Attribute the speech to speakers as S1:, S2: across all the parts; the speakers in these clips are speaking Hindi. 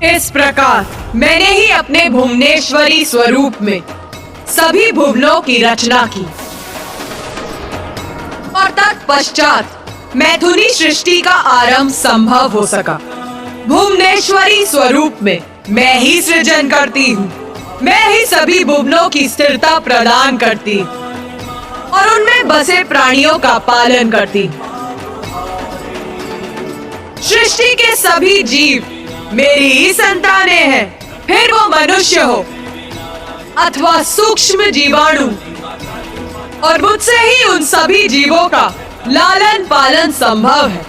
S1: इस प्रकार मैंने ही अपने भुवनेश्वरी स्वरूप में सभी भुवनों की रचना की और तत्पश्चात मैथुनी सृष्टि का आरंभ संभव हो सका। भुवनेश्वरी स्वरूप में मैं ही सृजन करती हूँ, मैं ही सभी भुवनों की स्थिरता प्रदान करती हूँ और उनमें बसे प्राणियों का पालन करती हूँ। सृष्टि के सभी जीव मेरी ही संतानें हैं, फिर वो मनुष्य हो अथवा सूक्ष्म जीवाणु, और मुझसे ही उन सभी जीवों का लालन पालन संभव है।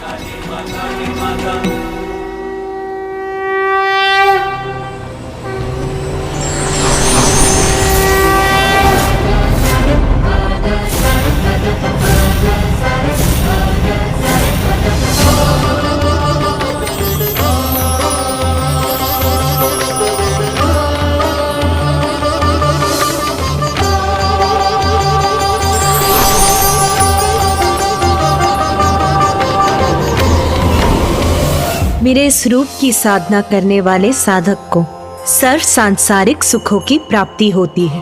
S2: मेरे इस रूप की साधना करने वाले साधक को सर्व सांसारिक सुखों की प्राप्ति होती है।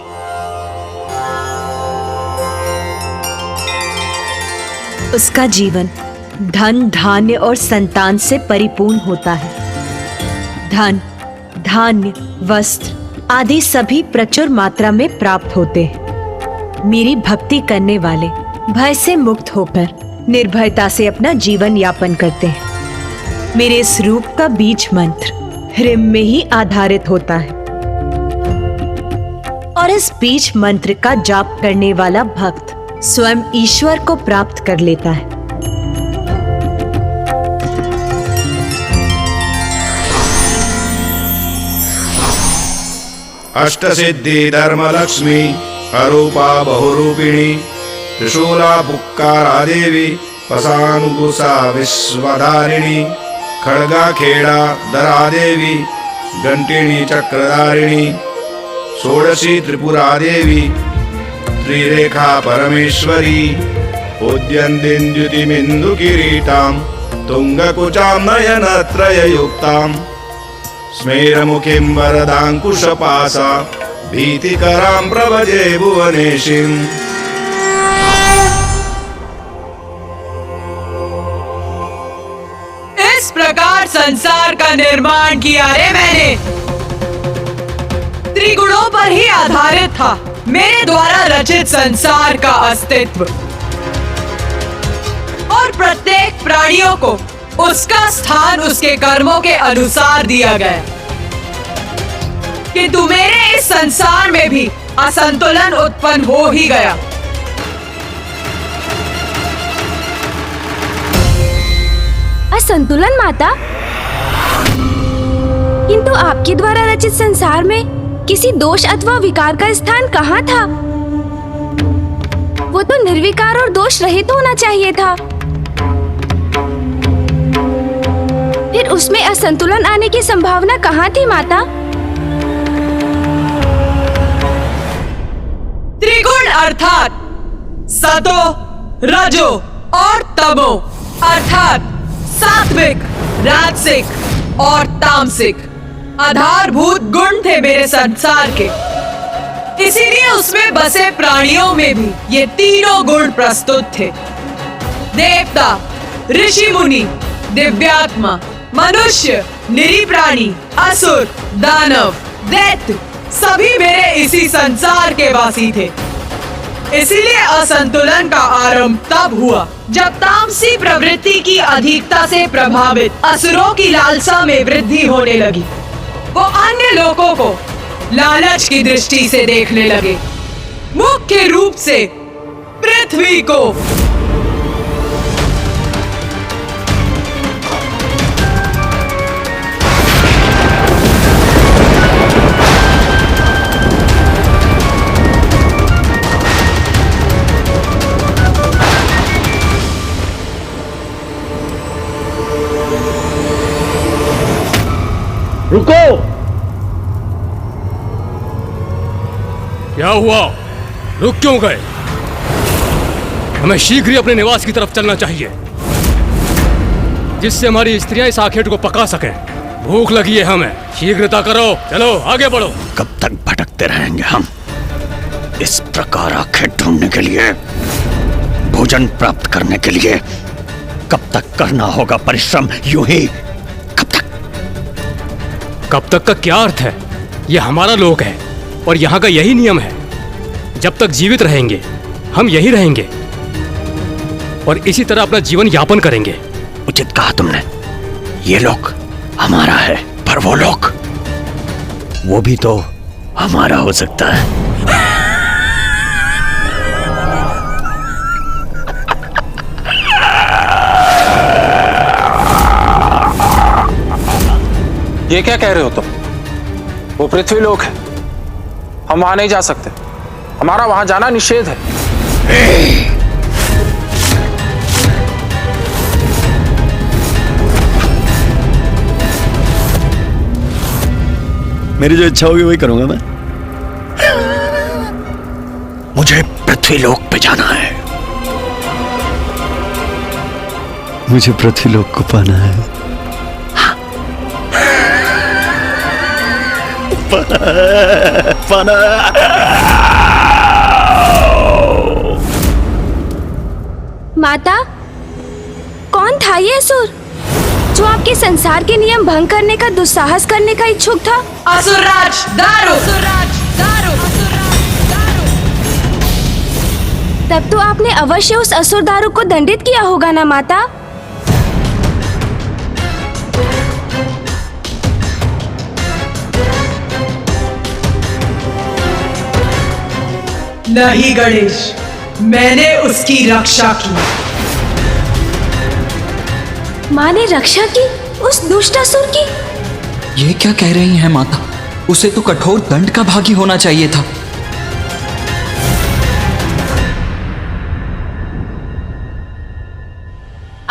S2: उसका जीवन धन, धान्य और संतान से परिपूर्ण होता है। धन, धान्य, वस्त्र आदि सभी प्रचुर मात्रा में प्राप्त होते हैं। मेरी भक्ति करने वाले भय से मुक्त होकर निर्भयता से अपना जीवन यापन करते हैं। मेरे इस रूप का बीज मंत्र ह्रीम में ही आधारित होता है और इस बीज मंत्र का जाप करने वाला भक्त स्वयं ईश्वर को प्राप्त कर लेता है।
S3: अष्टसिद्धि धर्मलक्ष्मी अरूपा बहुरूपिणी त्रिशूला पुक्कारा देवी पसानुकुसा विश्वधारिणी खड्गा खेड़ा दरा देवी घंटिनी चक्रधारिणी षोडशी त्रिपुरा देवी त्रिरेखा परमेश्वरी उद्यन्तिन्द्युतिमिन्दु किरीटां तुंगकुचां नयनत्रययुक्तां स्मेरमुखीं वरदाङ्कुशपासा भीतिकरां प्रभजे भुवनेशीम्।
S1: इस प्रकार संसार का निर्माण किया रे मैंने। त्रिगुणों पर ही आधारित था मेरे द्वारा रचित संसार का अस्तित्व और प्रत्येक प्राणियों को उसका स्थान उसके कर्मों के अनुसार दिया गया। किंतु मेरे इस संसार में भी असंतुलन उत्पन्न हो ही गया।
S4: असंतुलन माता? किंतु आपके द्वारा रचित संसार में किसी दोष अथवा विकार का स्थान कहाँ था? वो तो निर्विकार और दोष रहित होना चाहिए था। फिर उसमें असंतुलन आने की संभावना कहाँ थी माता?
S1: त्रिगुण अर्थात सतो, रजो और तमो अर्थात सात्विक, राजसिक और तामसिक आधारभूत गुण थे मेरे संसार के। इसीलिए उसमें बसे प्राणियों में भी ये तीनों गुण प्रस्तुत थे। देवता, ऋषि मुनि, दिव्यात्मा, मनुष्य, निरी प्राणी, असुर, दानव, दैत्य सभी मेरे इसी संसार के वासी थे। इसीलिए असंतुलन का आरंभ तब हुआ जब तामसी प्रवृत्ति की अधिकता से प्रभावित असुरों की लालसा में वृद्धि होने लगी। वो अन्य लोगों को लालच की दृष्टि से देखने लगे, मुख्य रूप से पृथ्वी को।
S5: रुको!
S6: क्या हुआ? रुक क्यों गए? हमें शीघ्र ही अपने निवास की तरफ चलना चाहिए, जिससे हमारी स्त्रियां इस आखेट को पका सकें। भूख लगी है हमें, शीघ्रता करो, चलो आगे बढ़ो।
S5: कब तक भटकते रहेंगे हम इस प्रकार आंखें ढूंढने के लिए, भोजन प्राप्त करने के लिए? कब तक करना होगा परिश्रम यूं ही? कब तक?
S6: कब तक का क्या अर्थ है? यह हमारा लोक है और यहाँ का यही नियम है। जब तक जीवित रहेंगे हम यही रहेंगे और इसी तरह अपना जीवन यापन करेंगे।
S5: उचित कहा तुमने। ये लोक हमारा है, पर वो लोक, वो भी तो हमारा हो सकता है।
S7: ये क्या कह रहे हो तुम? वो पृथ्वी लोक है, हम वहां नहीं जा सकते, हमारा वहां जाना निषेध है।
S5: मेरी जो इच्छा होगी वही करूंगा मैं। मुझे पृथ्वी लोक पे जाना है। मुझे पृथ्वी लोक को पाना है। पाना।
S4: माता, कौन था ये असुर जो आपके संसार के नियम भंग करने का दुस्साहस करने का इच्छुक था?
S1: असुरराज दारू।
S4: तब तो आपने अवश्य उस असुर दारू को दंडित किया होगा ना माता?
S1: नहीं गणेश, मैंने उसकी रक्षा की।
S4: माँ ने रक्षा की उस दुष्ट असुर की?
S8: ये क्या कह रही हैं माता? उसे तो कठोर दंड का भागी होना चाहिए था।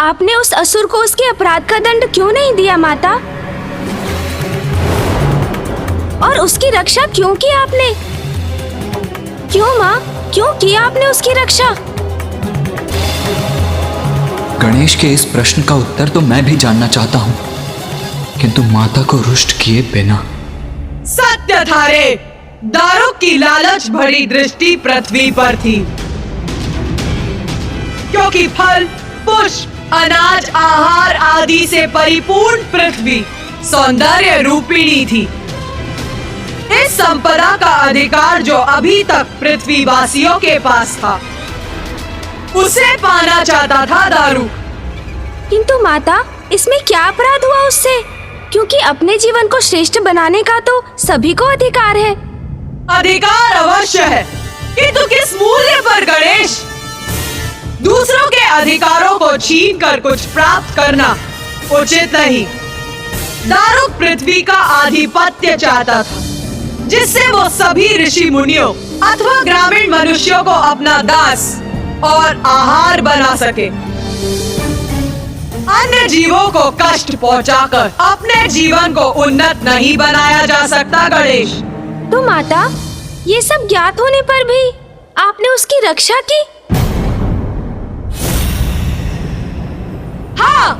S4: आपने उस असुर को उसके अपराध का दंड क्यों नहीं दिया माता? और उसकी रक्षा क्यों की आपने? क्यों माँ, क्यों किया आपने उसकी रक्षा?
S8: गणेश के इस प्रश्न का उत्तर तो मैं भी जानना चाहता हूँ, किंतु माता को रुष्ट किए बिना।
S1: सत्य था रे, दारू की लालच भरी दृष्टि पृथ्वी पर थी, क्योंकि फल, पुष्प, अनाज, आहार आदि से परिपूर्ण पृथ्वी सौंदर्य रूपिणी थी। इस संपदा का अधिकार जो अभी तक पृथ्वीवासियों के पास था, उसे पाना चाहता था दारू।
S4: किंतु माता, इसमें क्या अपराध हुआ उससे? क्योंकि अपने जीवन को श्रेष्ठ बनाने का तो सभी को अधिकार है।
S1: अधिकार अवश्य है, किंतु किस मूल्य पर गणेश? दूसरों के अधिकारों को छीन कर कुछ प्राप्त करना उचित नहीं। दारू पृथ्वी का आधिपत्य चाहता था, जिससे वो सभी ऋषि मुनियों अथवा ग्रामीण मनुष्यों को अपना दास और आहार बना सके। अन्य जीवों को कष्ट पहुंचाकर अपने जीवन को उन्नत नहीं बनाया जा सकता गणेश।
S4: तो माता, ये सब ज्ञात होने पर भी आपने उसकी रक्षा की?
S1: हाँ,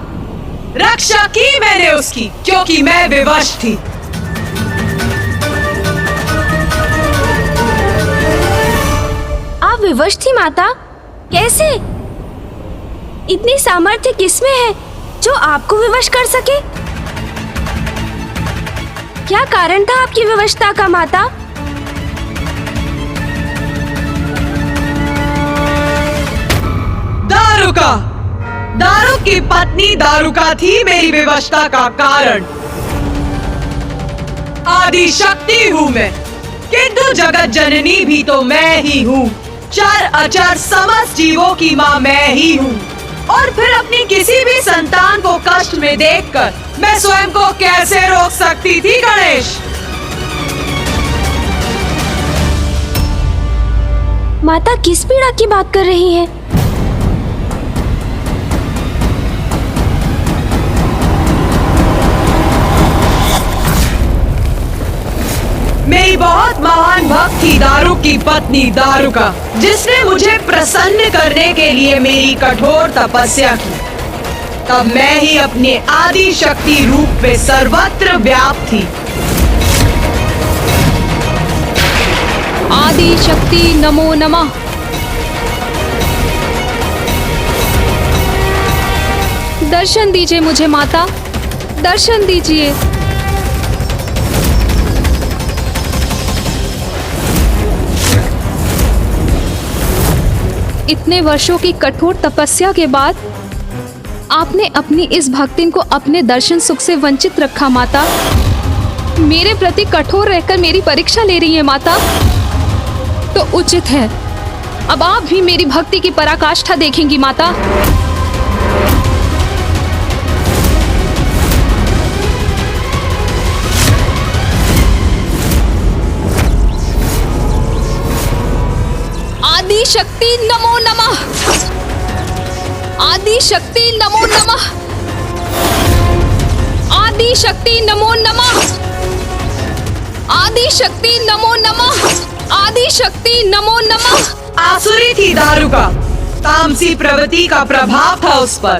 S1: रक्षा की मैंने उसकी, क्योंकि मैं विवश थी।
S4: आप विवश थी माता? कैसे? इतनी सामर्थ्य किसमें है जो आपको विवश कर सके? क्या कारण था आपकी विवशता का माता?
S1: दारुका, दारू की पत्नी दारुका थी मेरी विवशता का कारण। आदि शक्ति हूँ मैं, किंतु जगत जननी भी तो मैं ही हूँ। चर अचर समस्त जीवों की माँ मैं ही हूँ। और फिर अपनी किसी भी संतान को कष्ट में देखकर मैं स्वयं को कैसे रोक सकती थी गणेश?
S4: माता किस पीड़ा की बात कर रही हैं?
S1: मेरी बहुत महान भक्त थी दारू की पत्नी दारुका, जिसने मुझे प्रसन्न करने के लिए मेरी कठोर तपस्या की। तब मैं ही अपने आदि शक्ति रूप में सर्वत्र व्याप्त थी।
S4: आदि शक्ति नमो नमः। दर्शन दीजिए मुझे माता, दर्शन दीजिए। इतने वर्षों की कठोर तपस्या के बाद आपने अपनी इस भक्तिन को अपने दर्शन सुख से वंचित रखा माता। मेरे प्रति कठोर रहकर मेरी परीक्षा ले रही है माता, तो उचित है अब आप भी मेरी भक्ति की पराकाष्ठा देखेंगी माता। आदि शक्ति नमो नमः। आदि शक्ति नमो नमः। आदि शक्ति नमो नमः। आदि शक्ति नमो नमः। आदि शक्ति नमो नमः।
S1: आसुरी थी दारुका, तामसी प्रवृत्ति का प्रभाव था उस पर,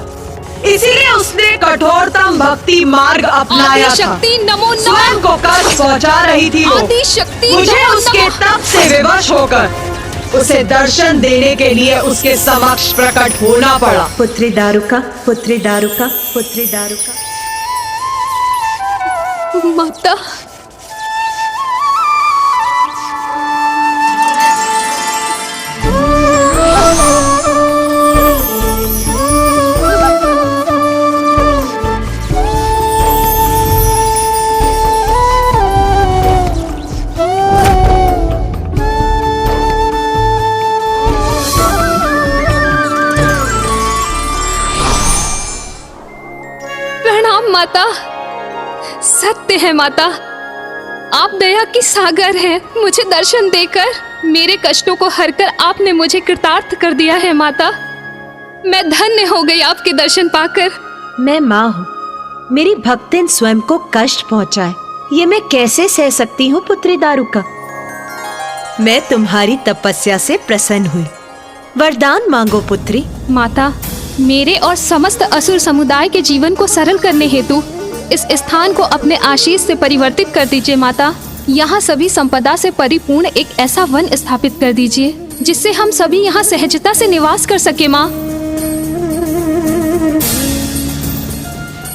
S1: इसीलिए उसने कठोरतम भक्ति मार्ग अपनाया था।
S4: शक्ति नमो नमः।
S1: स्वयं को कष्ट पहुंचा रही थी वो।
S4: आदि शक्ति
S1: मुझे
S4: नमो
S1: उसके
S4: नमः।
S1: तप से विवश होकर उसे दर्शन देने के लिए उसके समक्ष प्रकट होना पड़ा।
S2: पुत्री दारुका, पुत्री दारुका, पुत्री दारुका।
S4: माता, माता, सत्य है माता, आप दया की सागर हैं। मुझे दर्शन देकर मेरे कष्टों को हरकर आपने मुझे कृतार्थ कर दिया है माता। मैं धन्य हो गई आपके दर्शन पाकर।
S2: मैं माँ हूँ, मेरी भक्तिन स्वयं को कष्ट पहुँचाए ये मैं कैसे सह सकती हूँ पुत्री दारुका। मैं तुम्हारी तपस्या से प्रसन्न हुई, वरदान मांगो पुत्री।
S4: माता, मेरे और समस्त असुर समुदाय के जीवन को सरल करने हेतु इस स्थान को अपने आशीष से परिवर्तित कर दीजिए माता। यहाँ सभी संपदा से परिपूर्ण एक ऐसा वन स्थापित कर दीजिए जिससे हम सभी यहाँ सहजता से निवास कर सके माँ।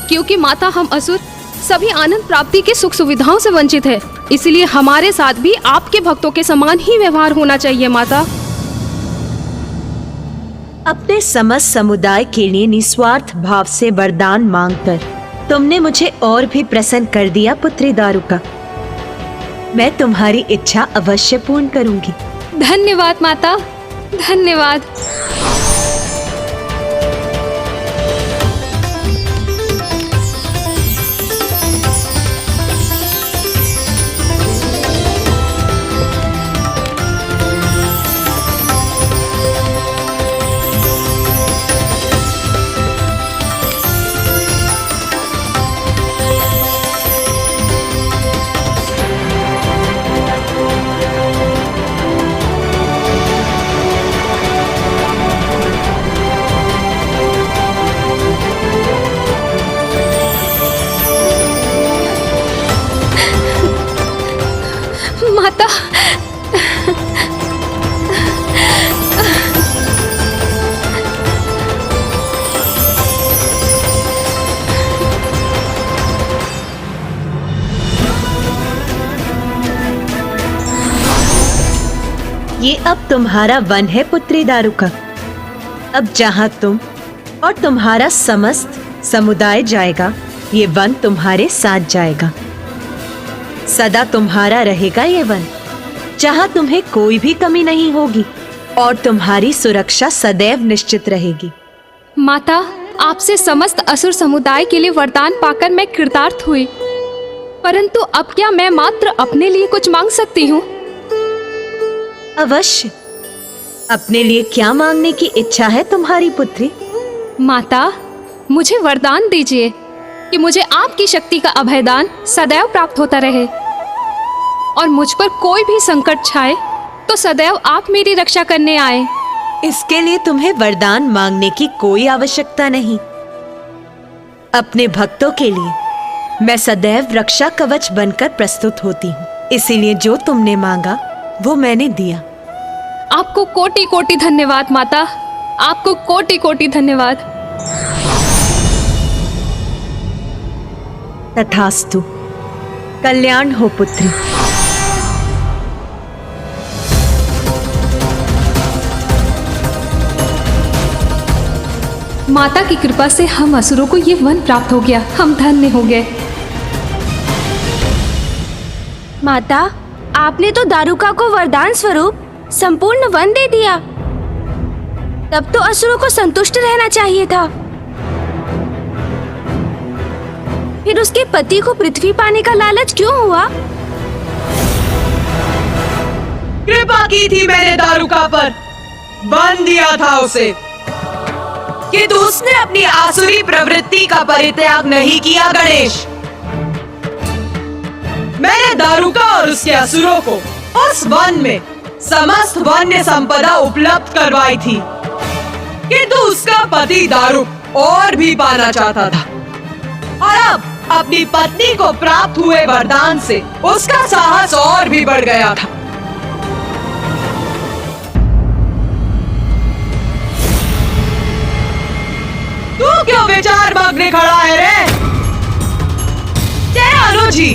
S4: क्योंकि माता, हम असुर सभी आनंद प्राप्ति के सुख सुविधाओं से वंचित है, इसलिए हमारे साथ भी आपके भक्तों के समान ही व्यवहार होना चाहिए माता।
S2: अपने समस्त समुदाय के लिए निस्वार्थ भाव से वरदान मांगकर तुमने मुझे और भी प्रसन्न कर दिया पुत्री दारुका। मैं तुम्हारी इच्छा अवश्य पूर्ण करूंगी।
S4: धन्यवाद माता, धन्यवाद। माता,
S2: ये अब तुम्हारा वन है पुत्री दारुका। अब जहाँ तुम और तुम्हारा समस्त समुदाय जाएगा, ये वन तुम्हारे साथ जाएगा। सदा तुम्हारा रहेगा ये वन, जहाँ तुम्हें कोई भी कमी नहीं होगी और तुम्हारी सुरक्षा सदैव निश्चित रहेगी।
S4: माता, आपसे समस्त असुर समुदाय के लिए वरदान पाकर मैं कृतार्थ हुई, परंतु अब क्या मैं मात्र अपने लिए कुछ मांग सकती हूँ?
S2: अवश्य। अपने लिए क्या मांगने की इच्छा है तुम्हारी पुत्री?
S4: माता, मुझे वरदान दीजिए कि मुझे आपकी शक्ति का अभयदान सदैव प्राप्त होता रहे और मुझ पर कोई भी संकट छाए तो सदैव आप मेरी रक्षा करने आए।
S2: इसके लिए तुम्हें वरदान मांगने की कोई आवश्यकता नहीं। अपने भक्तों के लिए मैं सदैव रक्षा कवच बनकर प्रस्तुत होती हूँ। इसीलिए जो तुमने मांगा वो मैंने दिया।
S4: आपको कोटि कोटि धन्यवाद माता, आपको कोटि कोटि धन्यवाद।
S2: तथास्तु। कल्याण हो पुत्री।
S4: माता की कृपा से हम असुरों को ये वन प्राप्त हो गया, हम धन्य हो गए।
S9: माता, आपने तो दारुका को वरदान स्वरूप संपूर्ण वन दे दिया। तब तो असुरों को संतुष्ट रहना चाहिए था। फिर उसके पति को पृथ्वी पाने का लालच क्यों हुआ?
S1: कृपा की थी मैंने दारुका पर, बन दिया था उसे, किंतु उसने अपनी आसुरी प्रवृत्ति का परित्याग नहीं किया। गणेश, मैंने दारुका और उसके असुरों को उस वन में समस्त वन्य संपदा उपलब्ध करवाई थी, किंतु उसका पति दारुक और भी पाना चाहता था, और अब अपनी पत्नी को प्राप्त हुए वरदान से उसका साहस और भी बढ़ गया था। तू क्यों विचार मग्न खड़ा है रे? तेरा अनुजी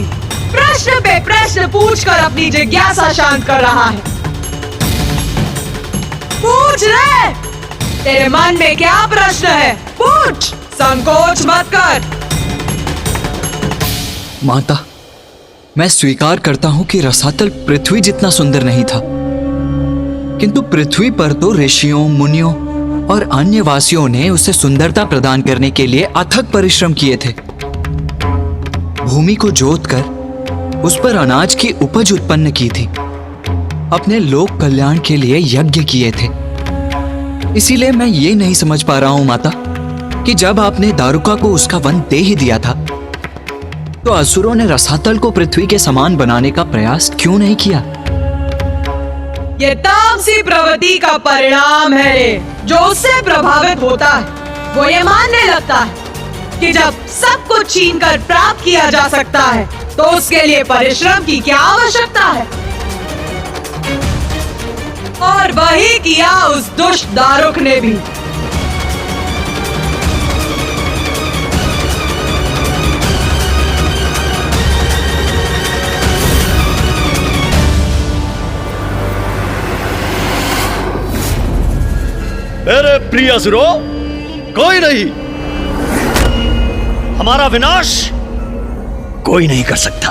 S1: प्रश्न पे प्रश्न पूछकर अपनी जिज्ञासा शांत कर रहा है। पूछ रे, तेरे मन में क्या प्रश्न है? पूछ, संकोच मत कर।
S8: माता, मैं स्वीकार करता हूं कि रसातल पृथ्वी जितना सुंदर नहीं था, किंतु पृथ्वी पर तो ऋषियों, मुनियों और अन्य वासियों ने उसे सुंदरता प्रदान करने के लिए अथक परिश्रम किए थे। भूमि को जोतकर उस पर अनाज की उपज उत्पन्न की थी, अपने लोक कल्याण के लिए यज्ञ किए थे। इसीलिए मैं ये नहीं समझ पा रहा हूं माता कि जब आपने दारुका को उसका वन दे ही दिया था, तो असुरों ने रसातल को पृथ्वी के समान बनाने का प्रयास क्यों नहीं किया?
S1: ये तामसी प्रवृत्ति का परिणाम है रे, जो उससे प्रभावित होता है। वो ये मानने लगता है कि जब सब कुछ छीन कर प्राप्त किया जा सकता है, तो उसके लिए परिश्रम की क्या आवश्यकता है? और वही किया उस दुष्ट दारुक ने भी।
S5: मेरे प्रिय असुरों, कोई नहीं, हमारा विनाश कोई नहीं कर सकता।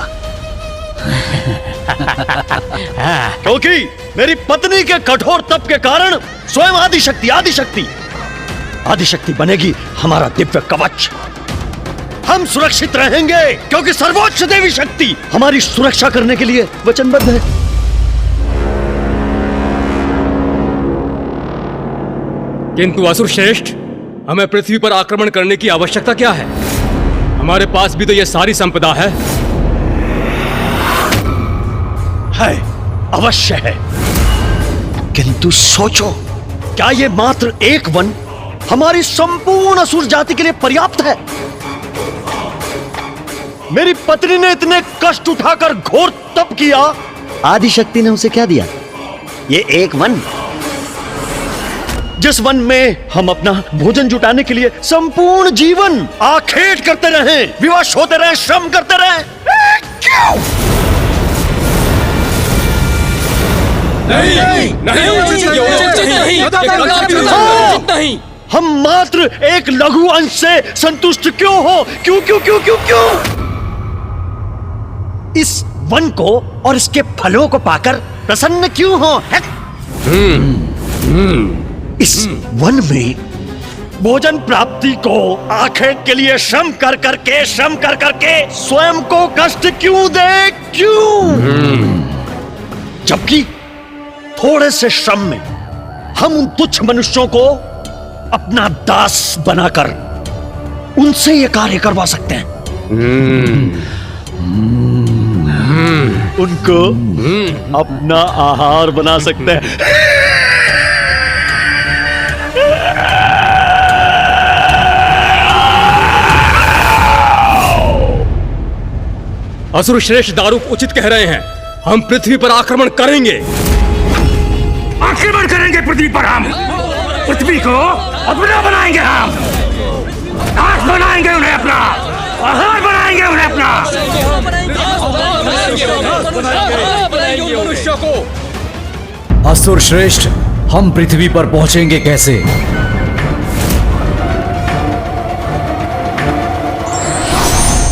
S5: क्योंकि मेरी पत्नी के कठोर तप के कारण स्वयं आदिशक्ति बनेगी हमारा दिव्य कवच। हम सुरक्षित रहेंगे क्योंकि सर्वोच्च देवी शक्ति हमारी सुरक्षा करने के लिए वचनबद्ध है।
S6: किंतु असुर श्रेष्ठ, हमें पृथ्वी पर आक्रमण करने की आवश्यकता क्या है? हमारे पास भी तो यह सारी संपदा है।
S5: अवश्य है, किंतु सोचो, क्या यह मात्र एक वन हमारी संपूर्ण असुर जाति के लिए पर्याप्त है? मेरी पत्नी ने इतने कष्ट उठाकर घोर तप किया, आदिशक्ति ने उसे क्या दिया? ये एक वन, जिस वन में हम अपना भोजन जुटाने के लिए संपूर्ण जीवन आखेट करते रहे, विवश होते रहे, श्रम करते रहे। क्यों? नहीं, हम मात्र एक लघु अंश से संतुष्ट क्यों हो? क्यों क्यों क्यों क्यों क्यों? इस वन को और इसके फलों को पाकर प्रसन्न क्यों हो? इस वन में भोजन प्राप्ति को आखेट के लिए श्रम कर करके स्वयं को कष्ट क्यों दे? क्यों? जबकि थोड़े से श्रम में हम उन तुच्छ मनुष्यों को अपना दास बनाकर उनसे ये कार्य करवा सकते हैं। उनको अपना आहार बना सकते हैं।
S6: असुर श्रेष्ठ दारूक उचित कह रहे हैं। हम पृथ्वी पर आक्रमण करेंगे।
S5: आक्रमण करेंगे पृथ्वी पर हम। पृथ्वी को अपना बनाएंगे हम। आज बनाएंगे उन्हें अपना। आहार बनाएंगे उन्हें अपना।
S10: असुर श्रेष्ठ, हम पृथ्वी पर पहुंचेंगे कैसे?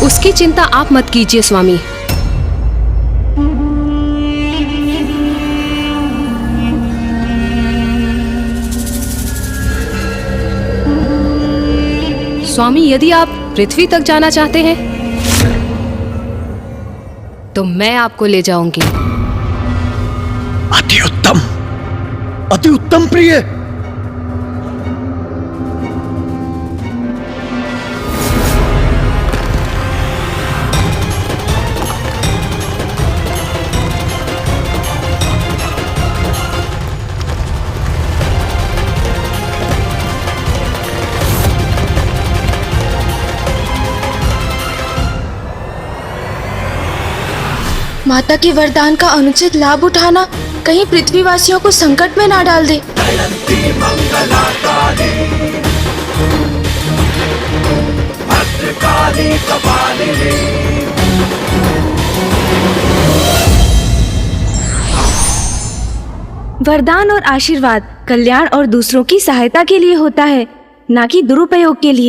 S4: उसकी चिंता आप मत कीजिए स्वामी। स्वामी, यदि आप पृथ्वी तक जाना चाहते हैं तो मैं आपको ले जाऊंगी।
S5: अति उत्तम, अति उत्तम प्रिय।
S9: माता के वरदान का अनुचित लाभ उठाना कहीं पृथ्वीवासियों को संकट में ना डाल दे। वरदान और आशीर्वाद कल्याण और दूसरों की सहायता के लिए होता है, ना कि दुरुपयोग के लिए।